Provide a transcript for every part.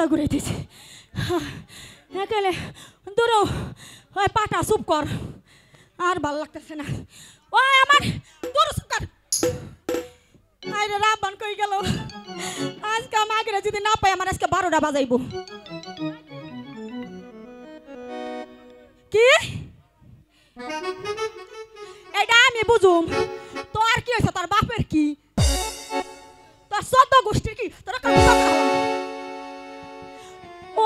মাথা ঘুরাইতেছে একেলে দূরও ওই পাটা চুপ কর আর ভাল লাগতেছে না ওই আমার দূর চুপ কর আইরে রাব্বান কই গেল আজকে মাগরে যদি না পাই আমার আজকে 12টা বাজাইবো কি এটা আমি বুঝুম তোর কি হইছে তোর বাপের কি তোর সত গোষ্ঠীর কি তোরা কথা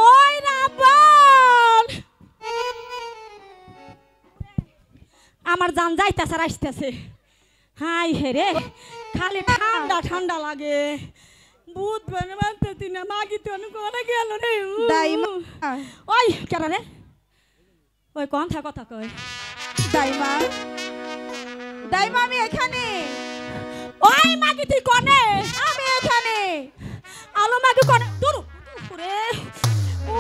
ওই রাব্বান আমার জান যাইতেছে আসতেছে হাই হেরে খালি ঠান্ডা ঠান্ডা লাগে বুধ বানতে না মাগি তো কোনে গেল রে দাইমা ওই কেরা রে ওই কথা কথা কই দাইমা দাইমা আমি এখানে ওই মাগি তুই কোনে আমি এখানে আলো মাগি কোনে দূর রে ও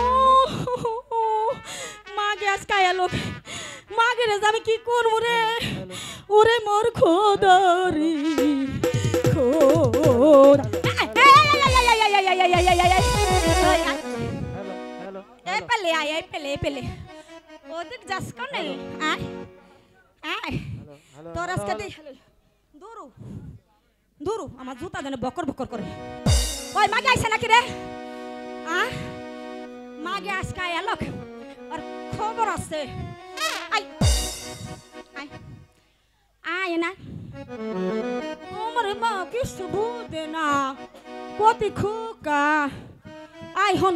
মাগি আজকে এলো মাগি রে আমি কি করব রে ওরে মোর খোদারি খোদা এই পেলে ওদিক যাস কোনে আয় আয় তোর আজকে দেখ দূর দূর আমার জুতা যেন বকর বকর করে ওই মাগে আইছে নাকি রে মাগে আজকে এলো আর খবর আছে আই আই আয় না আমার মা কিছু বুঝে না কতি খোকা আই হন